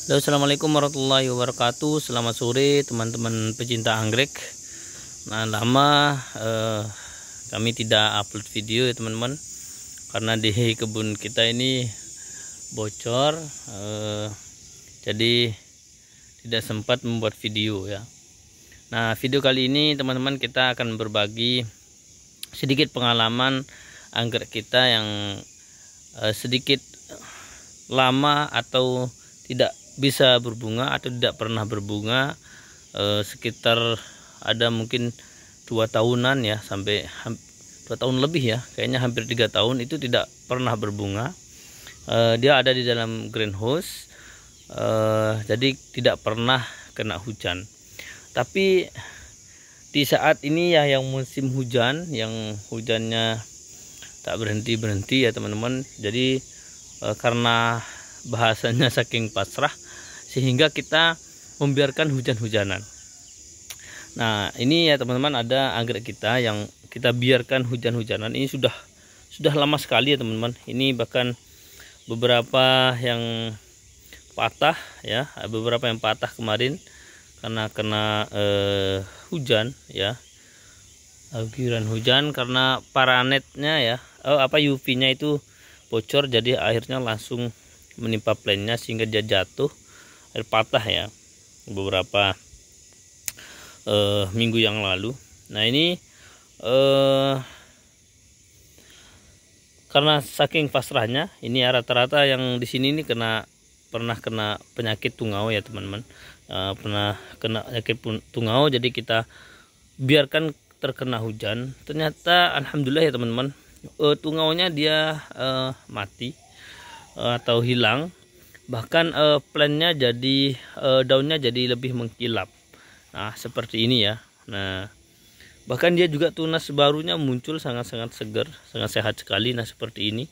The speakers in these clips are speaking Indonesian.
Halo, assalamualaikum warahmatullahi wabarakatuh. Selamat sore teman-teman pecinta anggrek. Nah, lama kami tidak upload video ya teman-teman, karena di kebun kita ini bocor, jadi tidak sempat membuat video ya. Nah, video kali ini teman-teman kita akan berbagi sedikit pengalaman anggrek kita yang sedikit lama atau tidak bisa berbunga atau tidak pernah berbunga, sekitar ada mungkin 2 tahunan ya, sampai 2 tahun lebih ya, kayaknya hampir 3 tahun itu tidak pernah berbunga. Dia ada di dalam greenhouse, jadi tidak pernah kena hujan. Tapi di saat ini ya, yang musim hujan, yang hujannya tak berhenti-berhenti ya teman-teman, jadi karena bahasanya saking pasrah sehingga kita membiarkan hujan-hujanan. Nah, ini ya teman-teman, ada anggrek kita yang kita biarkan hujan-hujanan. Ini sudah lama sekali ya teman-teman. Ini bahkan beberapa yang patah ya, beberapa yang patah kemarin karena kena hujan ya, guyuran hujan, karena paranetnya ya, UV-nya itu bocor, jadi akhirnya langsung menimpa plannya sehingga dia jatuh, air patah ya, beberapa minggu yang lalu. Nah, ini karena saking pasrahnya, ini rata-rata yang di sini ini pernah kena penyakit tungau ya teman-teman, pernah kena penyakit tungau, jadi kita biarkan terkena hujan. Ternyata alhamdulillah ya teman-teman, tungaunya dia mati atau hilang, bahkan plannya jadi daunnya jadi lebih mengkilap. Nah, seperti ini ya. Nah, bahkan dia juga tunas barunya muncul sangat-sangat segar, sangat sehat sekali. Nah, seperti ini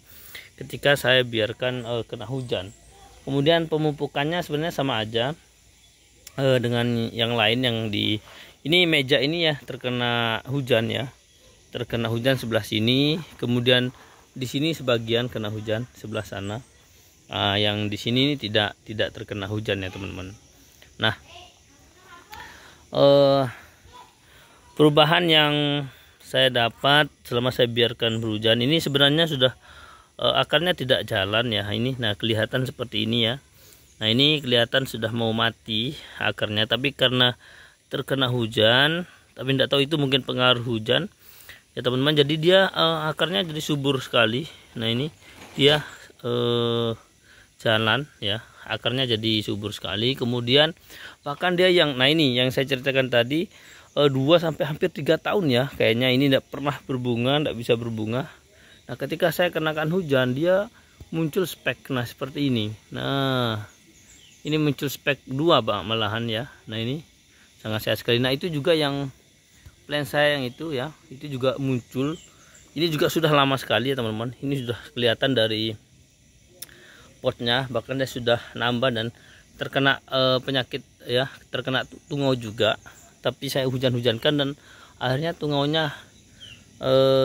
ketika saya biarkan kena hujan. Kemudian pemupukannya sebenarnya sama aja dengan yang lain. Yang di ini meja ini ya terkena hujan ya, terkena hujan sebelah sini, kemudian di sini sebagian kena hujan sebelah sana. Yang di sini ini tidak terkena hujan ya teman-teman. Nah, perubahan yang saya dapat selama saya biarkan berhujan ini sebenarnya sudah akarnya tidak jalan ya. Ini nah kelihatan seperti ini ya. Nah, ini kelihatan sudah mau mati akarnya, tapi karena terkena hujan, tapi tidak tahu itu mungkin pengaruh hujan ya teman-teman, jadi dia akarnya jadi subur sekali. Nah, ini dia jalan ya, akarnya jadi subur sekali. Kemudian bahkan dia yang, nah ini yang saya ceritakan tadi, 2 sampai hampir 3 tahun ya kayaknya ini tidak pernah berbunga, tidak bisa berbunga. Nah, ketika saya kenakan hujan dia muncul spek, nah seperti ini. Nah, ini muncul spek 2 bang malahan ya. Nah, ini sangat sehat sekali. Nah, itu juga yang plan saya yang itu ya, itu juga muncul. Ini juga sudah lama sekali ya teman-teman. Ini sudah kelihatan dari potnya, bahkan dia sudah nambah dan terkena penyakit ya, terkena tungau juga. Tapi saya hujan-hujankan dan akhirnya tungaunya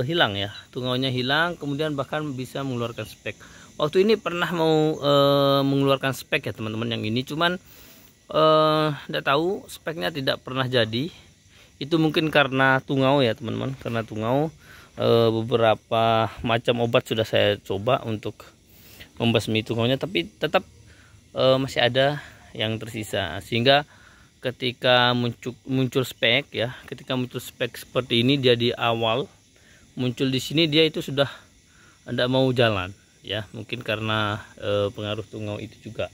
hilang ya, tungaunya hilang, kemudian bahkan bisa mengeluarkan spek. Waktu ini pernah mau mengeluarkan spek ya teman-teman, yang ini cuman tidak tahu speknya tidak pernah jadi. Itu mungkin karena tungau ya teman-teman, karena tungau. Beberapa macam obat sudah saya coba untuk membasmi tungaunya, tapi tetap masih ada yang tersisa, sehingga ketika muncul spek ya, ketika muncul spek seperti ini, dia di awal muncul di sini, dia itu sudah tidak mau jalan ya, mungkin karena pengaruh tungau itu juga.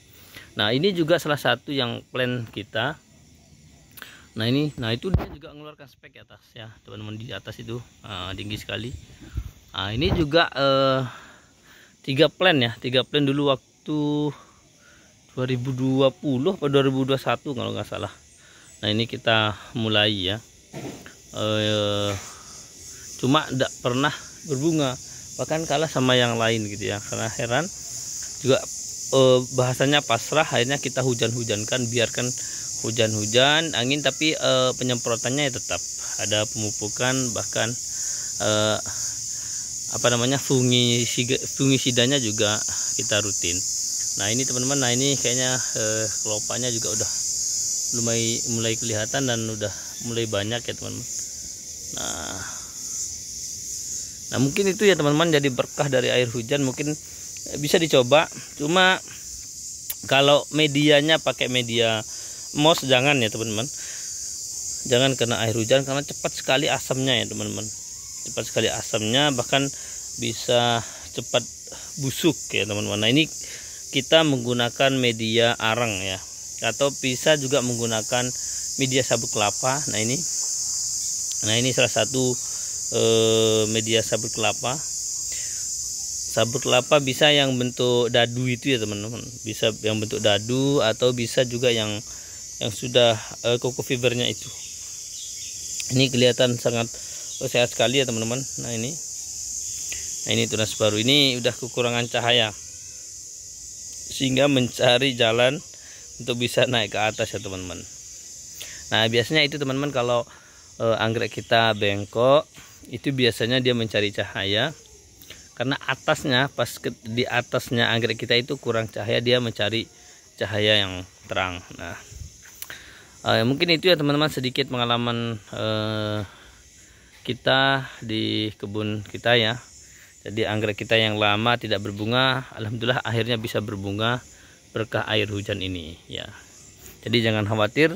Nah, ini juga salah satu yang plan kita. Nah, ini, nah itu dia juga mengeluarkan spek di atas ya teman-teman, di atas itu tinggi sekali. Nah, ini juga 3 plan ya, 3 plan dulu waktu 2020 atau 2021 kalau nggak salah. Nah, ini kita mulai ya, cuma tidak pernah berbunga, bahkan kalah sama yang lain gitu ya. Karena heran juga, bahasanya pasrah, akhirnya kita hujan-hujankan, biarkan hujan-hujan angin, tapi penyemprotannya ya tetap ada pemupukan, bahkan fungisidanya juga kita rutin. Nah ini teman-teman, nah ini kayaknya kelopanya juga udah mulai kelihatan dan udah mulai banyak ya teman-teman. Nah mungkin itu ya teman-teman, jadi berkah dari air hujan, mungkin bisa dicoba. Cuma kalau medianya pakai media moss jangan ya teman-teman, jangan kena air hujan karena cepat sekali asamnya ya teman-teman, cepat sekali asamnya, bahkan bisa cepat busuk ya teman-teman. Nah ini kita menggunakan media arang ya, atau bisa juga menggunakan media sabut kelapa. Nah ini salah satu media sabut kelapa. Sabut kelapa bisa yang bentuk dadu itu ya teman-teman, bisa yang bentuk dadu atau bisa juga yang sudah koko fibernya itu. Ini kelihatan sangat sehat sekali ya teman-teman. Nah ini tunas baru ini udah kekurangan cahaya sehingga mencari jalan untuk bisa naik ke atas ya teman-teman. Nah biasanya itu teman-teman, kalau anggrek kita bengkok itu biasanya dia mencari cahaya karena atasnya, di atasnya anggrek kita itu kurang cahaya, dia mencari cahaya yang terang. Nah mungkin itu ya teman-teman, sedikit pengalaman kita di kebun kita ya. Jadi anggrek kita yang lama tidak berbunga, alhamdulillah akhirnya bisa berbunga berkah air hujan ini ya. Jadi jangan khawatir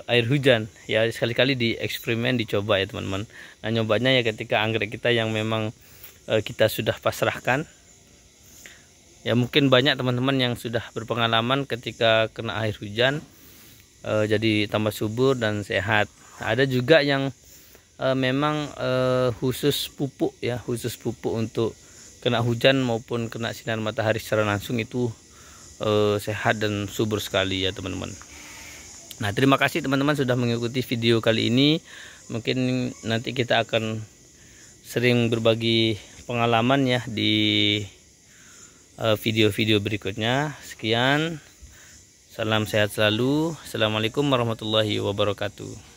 air hujan ya, sekali-kali dieksperimen, dicoba ya teman-teman. Nah nyobanya ya ketika anggrek kita yang memang kita sudah pasrahkan ya. Mungkin banyak teman-teman yang sudah berpengalaman ketika kena air hujan jadi tambah subur dan sehat. Ada juga yang memang khusus pupuk ya, khusus pupuk untuk kena hujan maupun kena sinar matahari secara langsung itu sehat dan subur sekali ya teman-teman. Nah terima kasih teman-teman sudah mengikuti video kali ini. Mungkin nanti kita akan sering berbagi pengalaman ya di video-video berikutnya. Sekian, salam sehat selalu. Assalamualaikum warahmatullahi wabarakatuh.